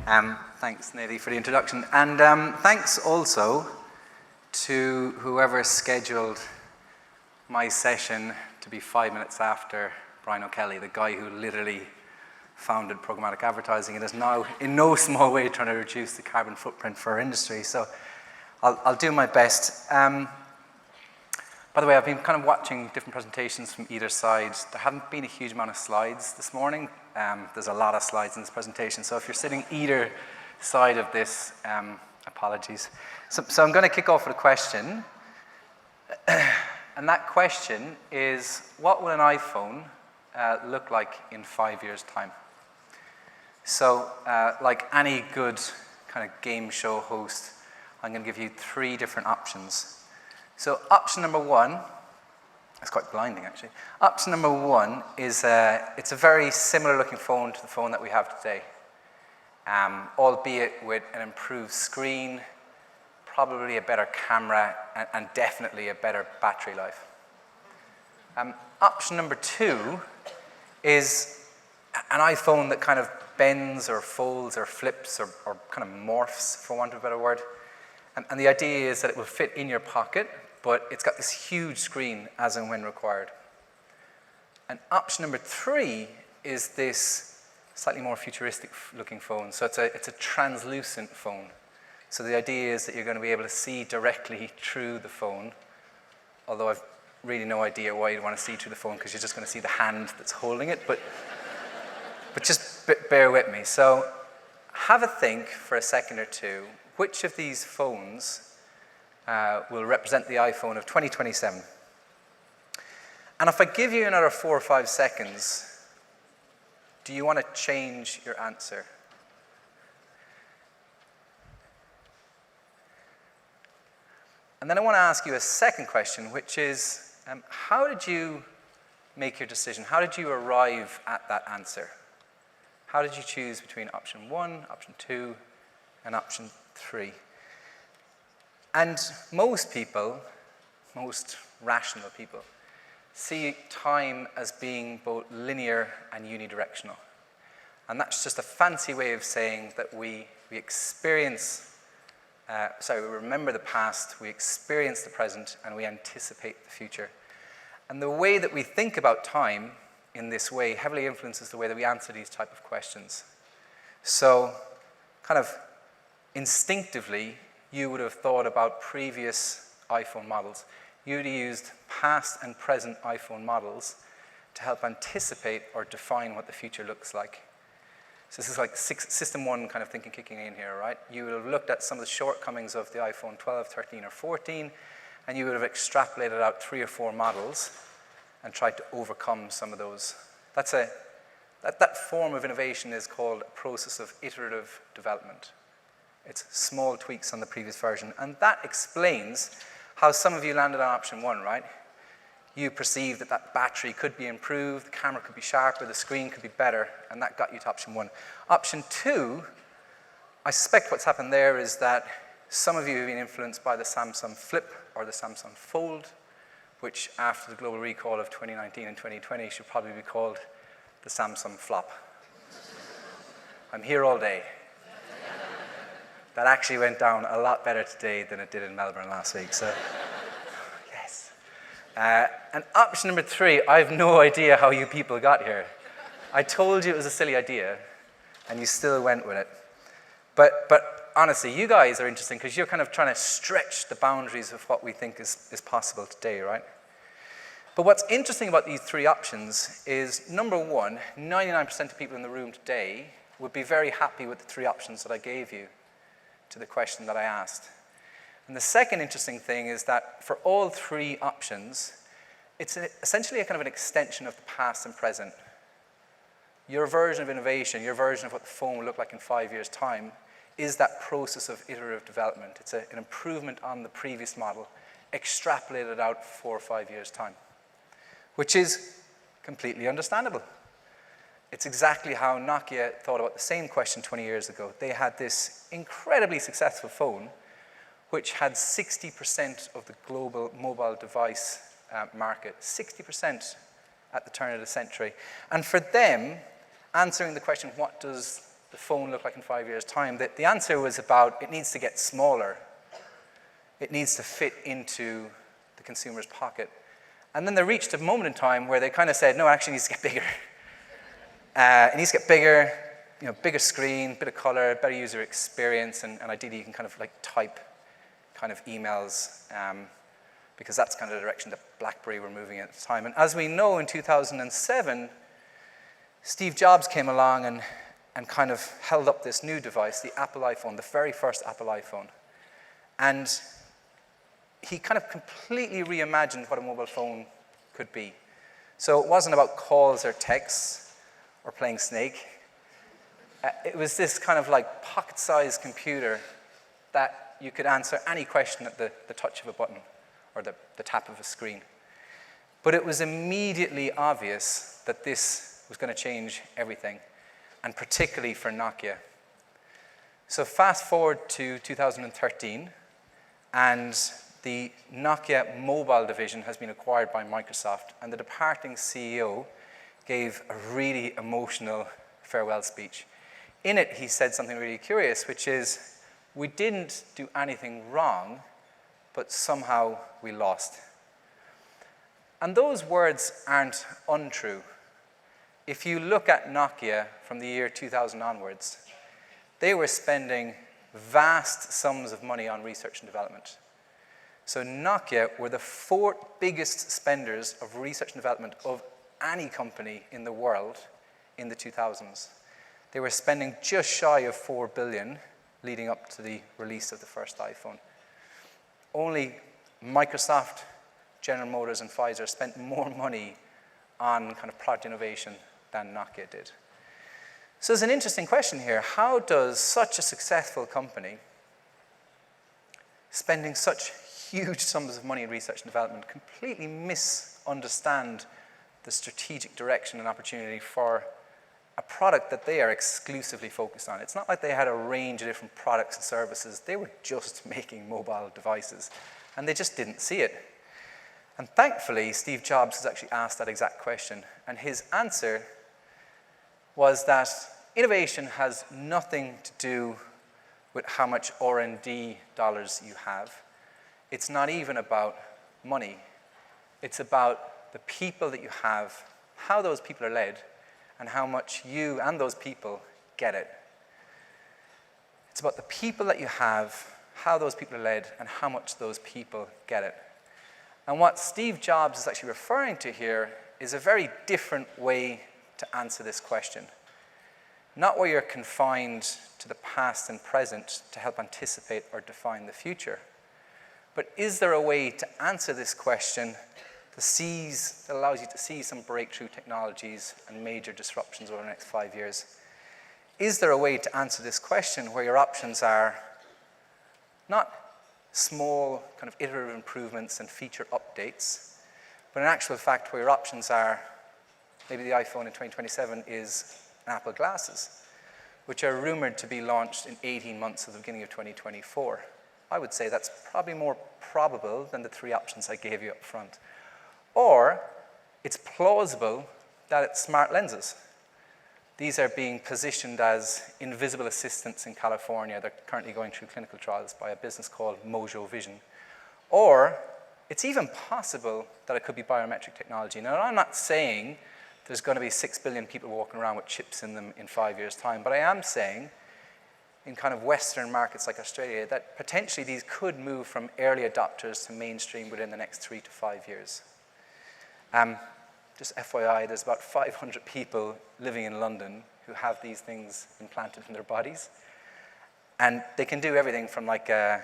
Thanks, Nadie, for the introduction. And thanks also to whoever scheduled my session to be 5 minutes after Brian O'Kelly, the guy who literally founded programmatic advertising and is now in no small way trying to reduce the carbon footprint for our industry. So I'll do my best. By the way, I've been kind of watching different presentations from either side. There haven't been a huge amount of slides this morning. There's a lot of slides in this presentation. So if you're sitting either side of this, apologies. So I'm going to kick off with a question. And that question is, what will an iPhone look like in 5 years' time? So like any good kind of game show host, I'm going to give you 3 different options. So option number 1, it's quite blinding actually. Option number 1 is it's a very similar looking phone to the phone that we have today, albeit with an improved screen, probably a better camera, and definitely a better battery life. Option number 2 is an iPhone that kind of bends or folds or flips or kind of morphs, for want of a better word. And the idea is that it will fit in your pocket, but it's got this huge screen as and when required. And option number 3 is this slightly more futuristic looking phone. So it's a translucent phone. So the idea is that you're going to be able to see directly through the phone, although I've really no idea why you'd want to see through the phone because you're just going to see the hand that's holding it, but just bear with me. So have a think for a second or two, which of these phones will represent the iPhone of 2027. And if I give you another 4 or 5 seconds, do you want to change your answer? And then I want to ask you a second question, which is, how did you make your decision? How did you arrive at that answer? How did you choose between option 1, option 2, and option 3? And most people, most rational people, see time as being both linear and unidirectional. And that's just a fancy way of saying that we remember the past, we experience the present, and we anticipate the future. And the way that we think about time in this way heavily influences the way that we answer these type of questions. So, kind of instinctively, you would have thought about previous iPhone models. You would have used past and present iPhone models to help anticipate or define what the future looks like. So this is like system 1 kind of thinking kicking in here, right? You would have looked at some of the shortcomings of the iPhone 12, 13, or 14, and you would have extrapolated out 3 or 4 models and tried to overcome some of those. That form of innovation is called a process of iterative development. It's small tweaks on the previous version. And that explains how some of you landed on option 1, right? You perceived that that battery could be improved, the camera could be sharper, the screen could be better, and that got you to option 1. Option 2, I suspect what's happened there is that some of you have been influenced by the Samsung Flip or the Samsung Fold, which after the global recall of 2019 and 2020 should probably be called the Samsung Flop. I'm here all day. That actually went down a lot better today than it did in Melbourne last week, so yes. And option number 3, I have no idea how you people got here. I told you it was a silly idea, and you still went with it. But honestly, you guys are interesting because you're kind of trying to stretch the boundaries of what we think is possible today, right? But what's interesting about these 3 options is, number 1, 99% of people in the room today would be very happy with the 3 options that I gave you to the question that I asked. And the second interesting thing is that for all 3 options, it's essentially a kind of an extension of the past and present. Your version of innovation, your version of what the phone will look like in 5 years' time, is that process of iterative development. It's an improvement on the previous model, extrapolated out 4 or 5 years' time, which is completely understandable. It's exactly how Nokia thought about the same question 20 years ago. They had this incredibly successful phone, which had 60% of the global mobile device market, 60% at the turn of the century. And for them, answering the question, what does the phone look like in 5 years' time? The answer was about it needs to get smaller. It needs to fit into the consumer's pocket. And then they reached a moment in time where they kind of said, no, it actually needs to get bigger. It needs to get bigger, bigger screen, bit of color, better user experience, and ideally you can kind of like type kind of emails, because that's kind of the direction that BlackBerry were moving at the time. And as we know, in 2007, Steve Jobs came along and kind of held up this new device, the Apple iPhone, the very first Apple iPhone. And he kind of completely reimagined what a mobile phone could be. So it wasn't about calls or texts or playing Snake. It was this kind of like pocket-sized computer that you could answer any question at the touch of a button or the tap of a screen. But it was immediately obvious that this was going to change everything, and particularly for Nokia. So fast forward to 2013, and the Nokia mobile division has been acquired by Microsoft, and the departing CEO gave a really emotional farewell speech. In it, he said something really curious, which is, we didn't do anything wrong, but somehow we lost. And those words aren't untrue. If you look at Nokia from the year 2000 onwards, they were spending vast sums of money on research and development. So Nokia were the fourth biggest spenders of research and development of any company in the world in the 2000s. They were spending just shy of $4 billion leading up to the release of the first iPhone. Only Microsoft, General Motors, and Pfizer spent more money on kind of product innovation than Nokia did. So there's an interesting question here. How does such a successful company spending such huge sums of money in research and development completely misunderstand the strategic direction and opportunity for a product that they are exclusively focused on? It's not like they had a range of different products and services. They were just making mobile devices, and they just didn't see it. And thankfully, Steve Jobs was actually asked that exact question, and his answer was that innovation has nothing to do with how much R&D dollars you have. It's not even about money. It's about the people that you have, how those people are led, and how much you and those people get it. It's about the people that you have, how those people are led, and how much those people get it. And what Steve Jobs is actually referring to here is a very different way to answer this question. Not where you're confined to the past and present to help anticipate or define the future, but is there a way to answer this question that allows you to see some breakthrough technologies and major disruptions over the next 5 years? Is there a way to answer this question where your options are not small kind of iterative improvements and feature updates, but in actual fact where your options are maybe the iPhone in 2027 is Apple glasses, which are rumored to be launched in 18 months at the beginning of 2024. I would say that's probably more probable than the three options I gave you up front. Or it's plausible that it's smart lenses. These are being positioned as invisible assistants in California. They're currently going through clinical trials by a business called Mojo Vision. Or it's even possible that it could be biometric technology. Now, I'm not saying there's going to be 6 billion people walking around with chips in them in 5 years' time, but I am saying in kind of Western markets like Australia that potentially these could move from early adopters to mainstream within the next 3 to 5 years. Just FYI, there's about 500 people living in London who have these things implanted in their bodies. And they can do everything from like kind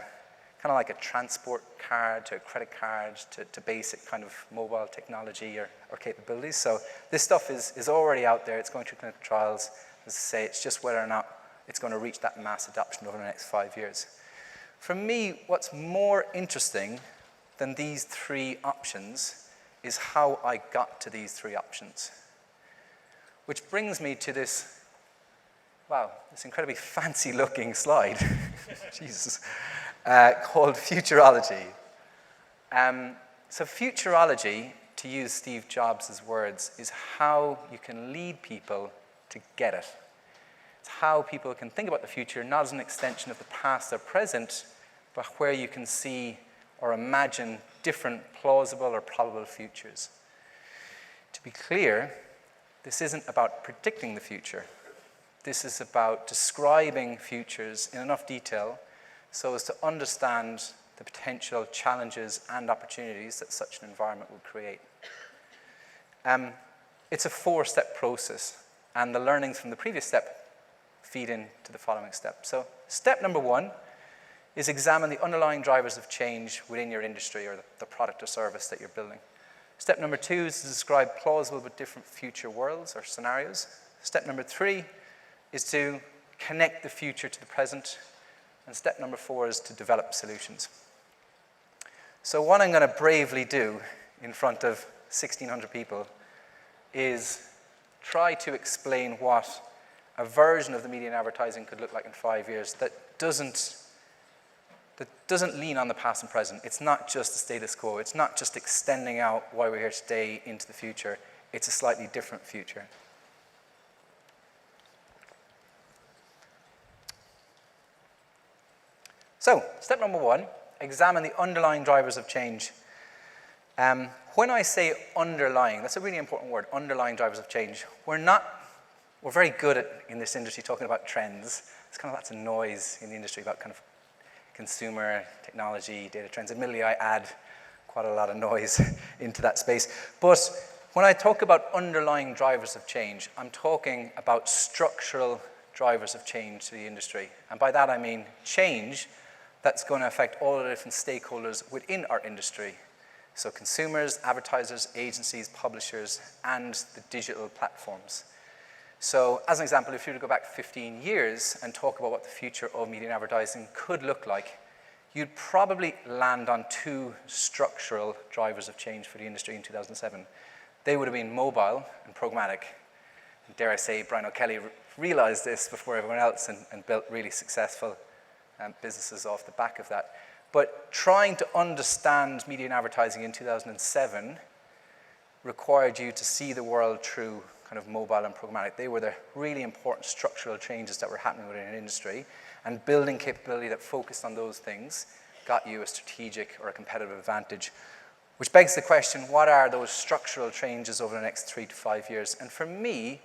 of like a transport card to a credit card to basic kind of mobile technology or capabilities. So this stuff is already out there. It's going through clinical trials. As I say, it's just whether or not it's going to reach that mass adoption over the next 5 years. For me, what's more interesting than these three options is how I got to these three options. Which brings me to this, wow, this incredibly fancy-looking slide, Jesus, called futurology. So futurology, to use Steve Jobs' words, is how you can lead people to get it. It's how people can think about the future, not as an extension of the past or present, but where you can see or imagine different plausible or probable futures. To be clear, this isn't about predicting the future. This is about describing futures in enough detail so as to understand the potential challenges and opportunities that such an environment will create. It's a 4-step process, and the learnings from the previous step feed into the following step. So step number 1 is examine the underlying drivers of change within your industry or the product or service that you're building. Step number 2 is to describe plausible but different future worlds or scenarios. Step number 3 is to connect the future to the present. And step number 4 is to develop solutions. So what I'm going to bravely do in front of 1,600 people is try to explain what a version of the media and advertising could look like in 5 years that doesn't lean on the past and present. It's not just the status quo. It's not just extending out why we're here today into the future. It's a slightly different future. So, step number 1, examine the underlying drivers of change. When I say underlying, that's a really important word, underlying drivers of change. We're very good in this industry talking about trends. There's kind of lots of noise in the industry about kind of consumer technology, data trends. Admittedly, I add quite a lot of noise into that space. But when I talk about underlying drivers of change, I'm talking about structural drivers of change to the industry. And by that I mean change that's going to affect all the different stakeholders within our industry. So consumers, advertisers, agencies, publishers, and the digital platforms. So as an example, if you were to go back 15 years and talk about what the future of media and advertising could look like, you'd probably land on 2 structural drivers of change for the industry in 2007. They would have been mobile and programmatic. And dare I say, Byrne O'Kelly realized this before everyone else and built really successful businesses off the back of that. But trying to understand media and advertising in 2007 required you to see the world through kind of mobile and programmatic. They were the really important structural changes that were happening within an industry, and building capability that focused on those things got you a strategic or a competitive advantage. Which begs the question, what are those structural changes over the next 3 to 5 years? And for me,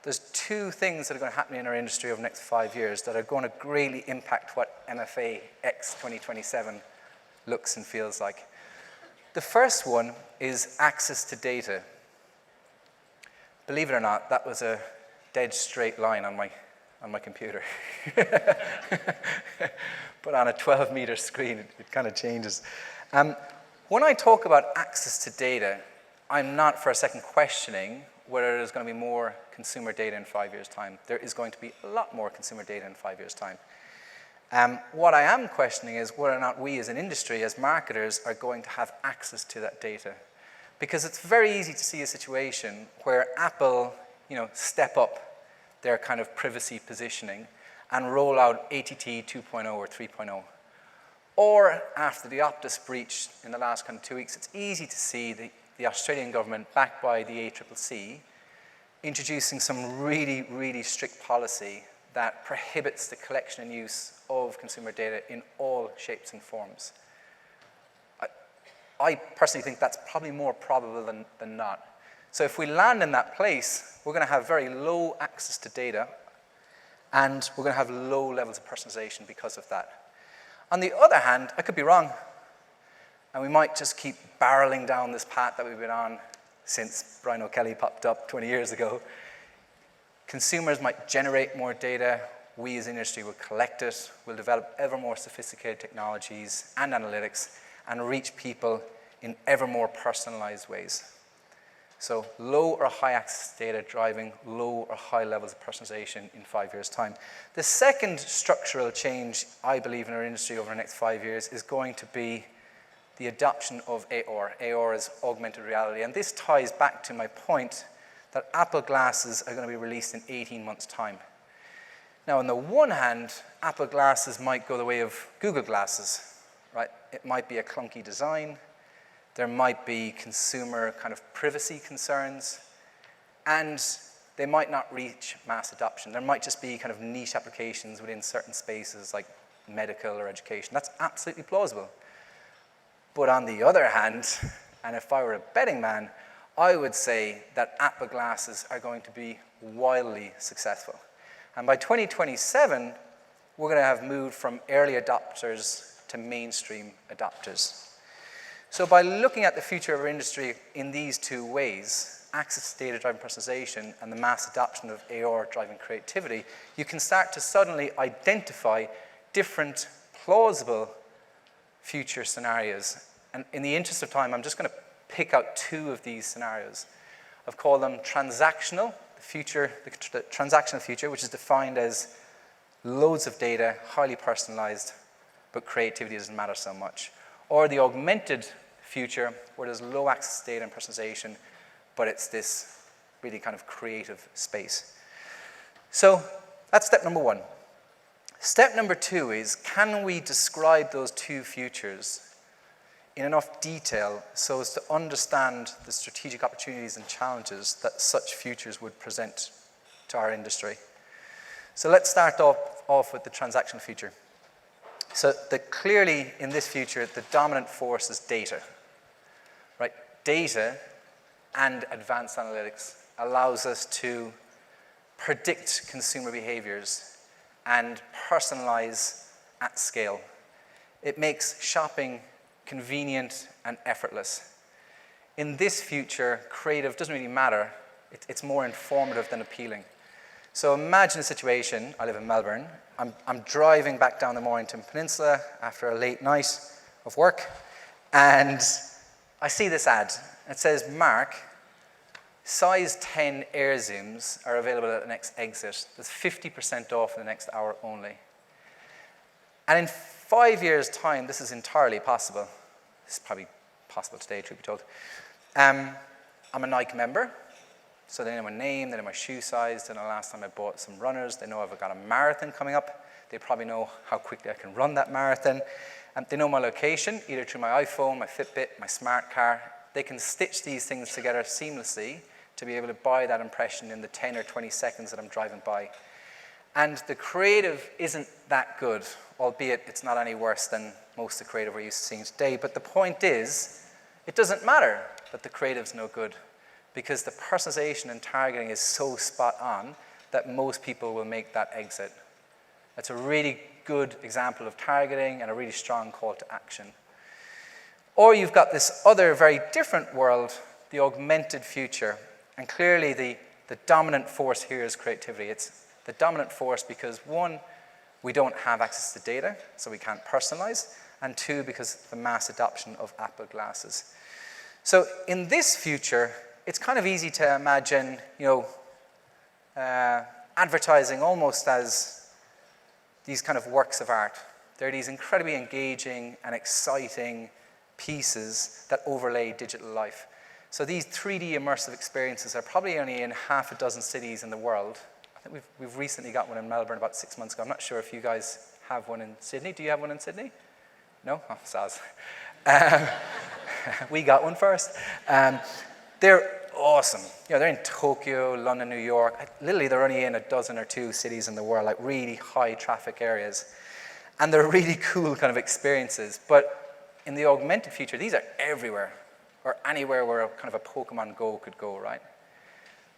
there's 2 things that are going to happen in our industry over the next 5 years that are going to greatly impact what MFA X 2027 looks and feels like. The first one is access to data. Believe it or not, that was a dead straight line on my computer. But on a 12-meter screen, it kind of changes. When I talk about access to data, I'm not for a second questioning whether there's going to be more consumer data in 5 years' time. There is going to be a lot more consumer data in 5 years' time. What I am questioning is whether or not we as an industry, as marketers, are going to have access to that data. Because it's very easy to see a situation where Apple, step up their kind of privacy positioning and roll out ATT 2.0 or 3.0. Or after the Optus breach in the last kind of 2 weeks, it's easy to see the Australian government, backed by the ACCC, introducing some really, really strict policy that prohibits the collection and use of consumer data in all shapes and forms. I personally think that's probably more probable than not. So if we land in that place, we're going to have very low access to data, and we're going to have low levels of personalization because of that. On the other hand, I could be wrong, and we might just keep barreling down this path that we've been on since Byrne O'Kelly popped up 20 years ago. Consumers might generate more data. We as an industry will collect it. We'll develop ever more sophisticated technologies and analytics and reach people in ever more personalized ways. So low or high access data driving low or high levels of personalization in 5 years' time. The second structural change, I believe, in our industry over the next 5 years is going to be the adoption of AR. AR is augmented reality. And this ties back to my point that Apple glasses are going to be released in 18 months' time. Now, on the one hand, Apple glasses might go the way of Google glasses, right? It might be a clunky design. There might be consumer kind of privacy concerns. And they might not reach mass adoption. There might just be kind of niche applications within certain spaces like medical or education. That's absolutely plausible. But on the other hand, and if I were a betting man, I would say that Apple glasses are going to be wildly successful. And by 2027, we're going to have moved from early adopters to mainstream adopters. So by looking at the future of our industry in these two ways, access to data-driven personalization and the mass adoption of AR driving creativity, you can start to suddenly identify different plausible future scenarios. And in the interest of time, I'm just going to pick out two of these scenarios. I've called them transactional, the transactional future, which is defined as loads of data, highly personalized, but creativity doesn't matter so much. Or the augmented future, where there's low access to data and personalization, but it's this really kind of creative space. So that's step number one. Step number two is, can we describe those two futures in enough detail so as to understand the strategic opportunities and challenges that such futures would present to our industry? So let's start off with the transactional future. So clearly in this future, the dominant force is data, right? Data and advanced analytics allows us to predict consumer behaviors and personalize at scale. It makes shopping convenient and effortless. In this future, creative doesn't really matter. It's more informative than appealing. So imagine a situation, I live in Melbourne, I'm driving back down the Mornington Peninsula after a late night of work, and I see this ad. It says, Mark, size 10 air zooms are available at the next exit. There's 50% off in the next hour only. And in 5 years' time, this is entirely possible. It's probably possible today, truth be told. I'm a Nike member, so they know my name, they know my shoe size, they know the last time I bought some runners, they know I've got a marathon coming up, they probably know how quickly I can run that marathon. They know my location, either through my iPhone, my Fitbit, my smart car. They can stitch these things together seamlessly to be able to buy that impression in the 10 or 20 seconds that I'm driving by. And the creative isn't that good, albeit it's not any worse than most of the creative we're used to seeing today. But the point is, it doesn't matter that the creative's no good, because the personalization and targeting is so spot on that most people will make that exit. That's a really good example of targeting and a really strong call to action. Or you've got this other very different world, the augmented future. And clearly the dominant force here is creativity. It's the dominant force because, one, we don't have access to data, so we can't personalize, and two, because of the mass adoption of Apple glasses. So in this future, it's kind of easy to imagine, advertising almost as these kind of works of art. They're these incredibly engaging and exciting pieces that overlay digital life. So these 3D immersive experiences are probably only in half a dozen cities in the world. I think we've recently got one in Melbourne about 6 months ago. I'm not sure if you guys have one in Sydney. Do you have one in Sydney? No? Oh, soz. We got one first. They're awesome. They're in Tokyo, London, New York. Literally, they're only in a dozen or two cities in the world, like really high traffic areas. And they're really cool kind of experiences. But in the augmented future, these are everywhere, or anywhere where a kind of a Pokemon Go could go, right?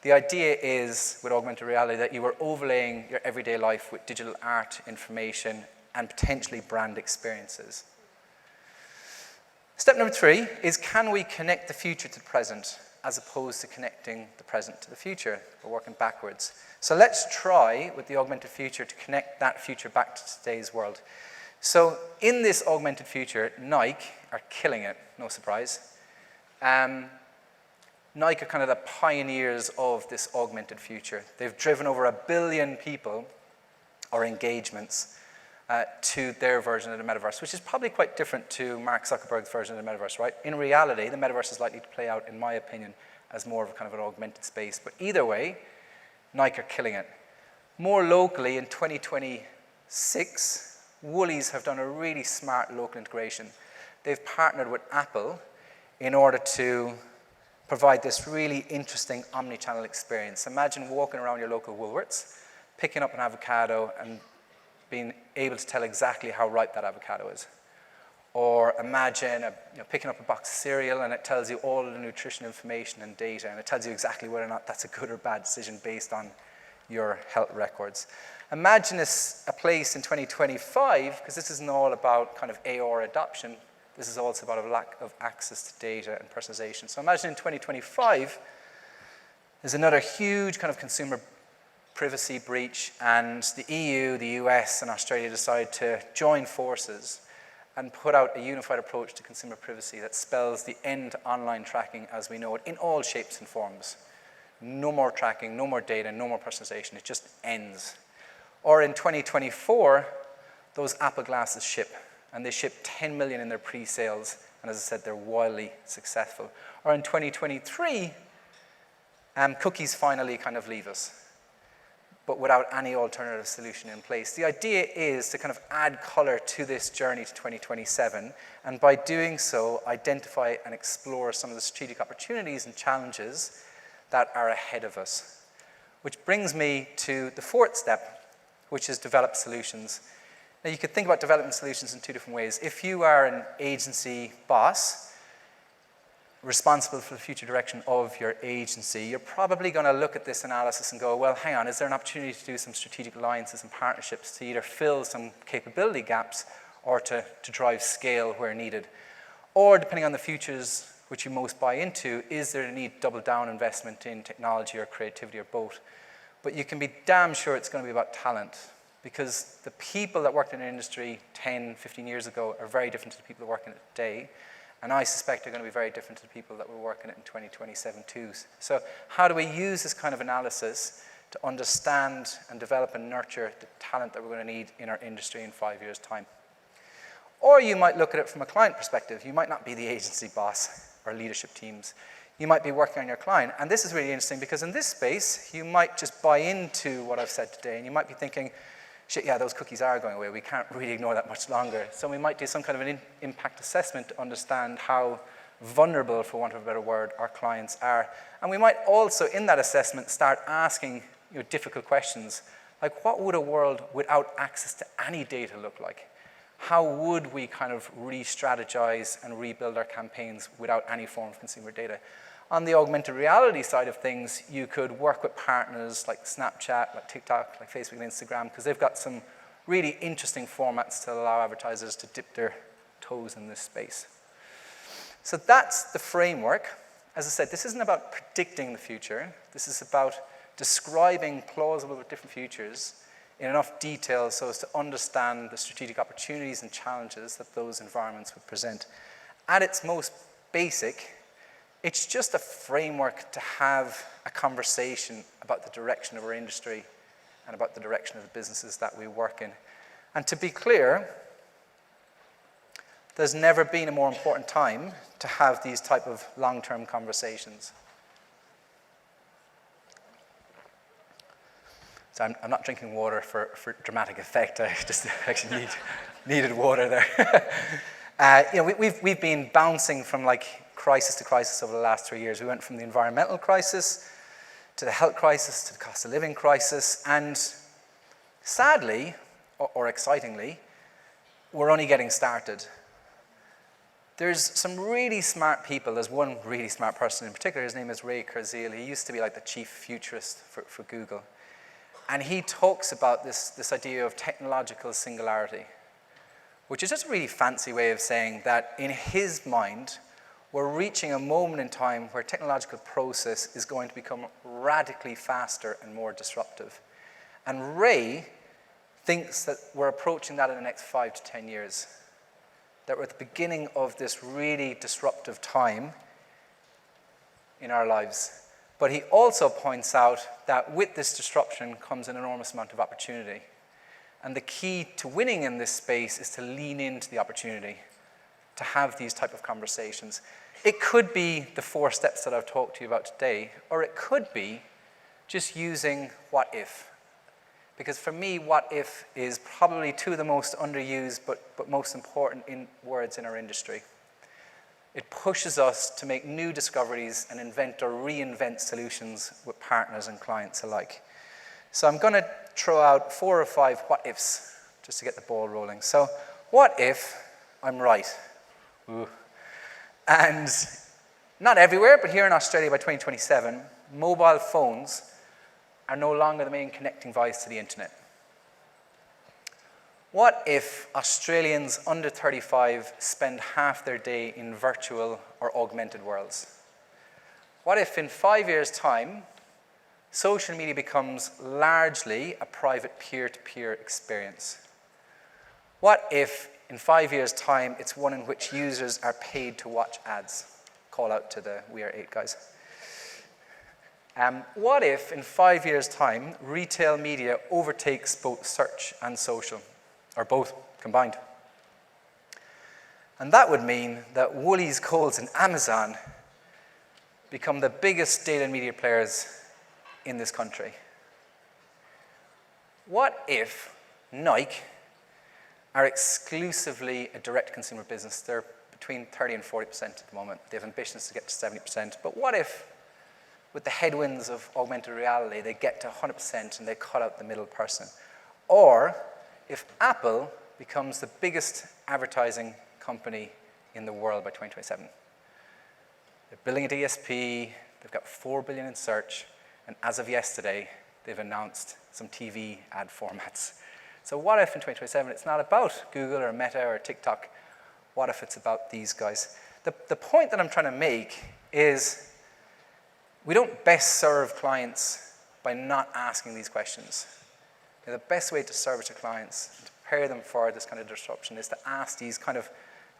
The idea is, with augmented reality, that you are overlaying your everyday life with digital art, information, and potentially brand experiences. Step number 3 is, can we connect the future to the present as opposed to connecting the present to the future? We're working backwards. So let's try, with the augmented future, to connect that future back to today's world. So in this augmented future, Nike are killing it, no surprise. Nike are kind of the pioneers of this augmented future. They've driven over 1 billion people, or engagements, to their version of the metaverse, which is probably quite different to Mark Zuckerberg's version of the metaverse, right? In reality, the metaverse is likely to play out, in my opinion, as more of a kind of an augmented space. But either way, Nike are killing it. More locally, in 2026, Woolies have done a really smart local integration. They've partnered with Apple in order to provide this really interesting omni-channel experience. Imagine walking around your local Woolworths, picking up an avocado and being able to tell exactly how ripe that avocado is. Or imagine picking up a box of cereal and it tells you all the nutrition information and data, and it tells you exactly whether or not that's a good or bad decision based on your health records. Imagine a place in 2025, because this isn't all about kind of AR adoption, this is also about a lack of access to data and personalization. So imagine in 2025, there's another huge kind of consumer privacy breach, and the EU, the US, and Australia decide to join forces and put out a unified approach to consumer privacy that spells the end to online tracking as we know it in all shapes and forms. No more tracking, no more data, no more personalization. It just ends. Or in 2024, those Apple glasses ship, and they ship 10 million in their pre-sales, and as I said, they're wildly successful. Or in 2023, cookies finally kind of leave us, but without any alternative solution in place. The idea is to kind of add color to this journey to 2027, and by doing so, identify and explore some of the strategic opportunities and challenges that are ahead of us. Which brings me to the fourth step, which is develop solutions. Now, you could think about developing solutions in two different ways. If you are an agency boss responsible for the future direction of your agency, you're probably going to look at this analysis and go, well, hang on, is there an opportunity to do some strategic alliances and partnerships to either fill some capability gaps or to drive scale where needed? Or, depending on the futures which you most buy into, is there a need to double down investment in technology or creativity or both? But you can be damn sure it's going to be about talent, because the people that worked in the industry 10, 15 years ago are very different to the people that work in it today. And I suspect they're going to be very different to the people that will work in it in 2027 too. So how do we use this kind of analysis to understand and develop and nurture the talent that we're going to need in our industry in 5 years' time? Or you might look at it from a client perspective. You might not be the agency boss or leadership teams. You might be working on your client. And this is really interesting because in this space, you might just buy into what I've said today, and you might be thinking, shit, yeah, those cookies are going away. We can't really ignore that much longer. So we might do some kind of an impact assessment to understand how vulnerable, for want of a better word, our clients are. And we might also, in that assessment, start asking difficult questions, like what would a world without access to any data look like? How would we kind of re-strategize and rebuild our campaigns without any form of consumer data? On the augmented reality side of things, you could work with partners like Snapchat, like TikTok, like Facebook and Instagram, because they've got some really interesting formats to allow advertisers to dip their toes in this space. So that's the framework. As I said, this isn't about predicting the future. This is about describing plausible but different futures in enough detail so as to understand the strategic opportunities and challenges that those environments would present. At its most basic, it's just a framework to have a conversation about the direction of our industry and about the direction of the businesses that we work in. And to be clear, there's never been a more important time to have these type of long-term conversations. So I'm not drinking water for dramatic effect. I just actually needed water there. We've been bouncing from like crisis to crisis over the last 3 years. We went from the environmental crisis to the health crisis to the cost of living crisis, and sadly, or excitingly, we're only getting started. There's some really smart people. There's one really smart person in particular. His name is Ray Kurzweil. He used to be like the chief futurist for Google. And he talks about this idea of technological singularity, which is just a really fancy way of saying that in his mind, we're reaching a moment in time where technological process is going to become radically faster and more disruptive. And Ray thinks that we're approaching that in the next 5 to 10 years, that we're at the beginning of this really disruptive time in our lives. But he also points out that with this disruption comes an enormous amount of opportunity. And the key to winning in this space is to lean into the opportunity, to have these type of conversations. It could be the 4 steps that I've talked to you about today, or it could be just using what if. Because for me, what if is probably 2 of the most underused but most important words in our industry. It pushes us to make new discoveries and invent or reinvent solutions with partners and clients alike. So I'm going to throw out 4 or 5 what-ifs just to get the ball rolling. So what if I'm right? Ooh. And not everywhere, but here in Australia by 2027, mobile phones are no longer the main connecting device to the internet. What if Australians under 35 spend half their day in virtual or augmented worlds? What if in 5 years' time, social media becomes largely a private peer-to-peer experience? What if in 5 years' time, it's one in which users are paid to watch ads? Call out to the We Are 8 guys. What if in 5 years' time, retail media overtakes both search and social? Or both combined. And that would mean that Woolies, Coles, and Amazon become the biggest data and media players in this country. What if Nike are exclusively a direct consumer business? They're between 30 and 40% at the moment. They have ambitions to get to 70%. But what if, with the headwinds of augmented reality, they get to 100% and they cut out the middle person? Or if Apple becomes the biggest advertising company in the world by 2027. They're building a DSP, they've got $4 billion in search, and as of yesterday, they've announced some TV ad formats. So what if in 2027 it's not about Google or Meta or TikTok? What if it's about these guys? The point that I'm trying to make is we don't best serve clients by not asking these questions. The best way to service your clients and to prepare them for this kind of disruption is to ask these kind of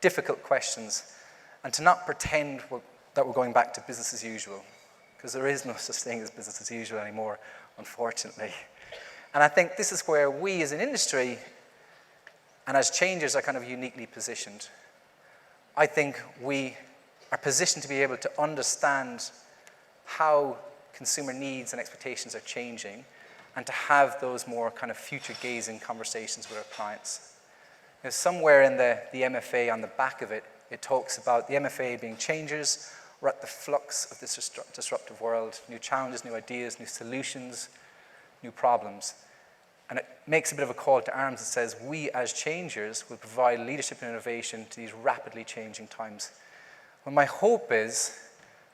difficult questions and to not pretend that we're going back to business as usual, because there is no such thing as business as usual anymore, unfortunately. And I think this is where we as an industry and as changers are kind of uniquely positioned. I think we are positioned to be able to understand how consumer needs and expectations are changing and to have those more kind of future-gazing conversations with our clients. Somewhere in the MFA on the back of it, it talks about the MFA being changers. We're at the flux of this disruptive world, new challenges, new ideas, new solutions, new problems. And it makes a bit of a call to arms that says we as changers will provide leadership and innovation to these rapidly changing times. Well, my hope is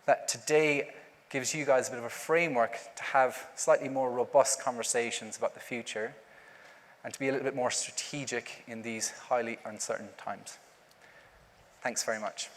that today gives you guys a bit of a framework to have slightly more robust conversations about the future and to be a little bit more strategic in these highly uncertain times. Thanks very much.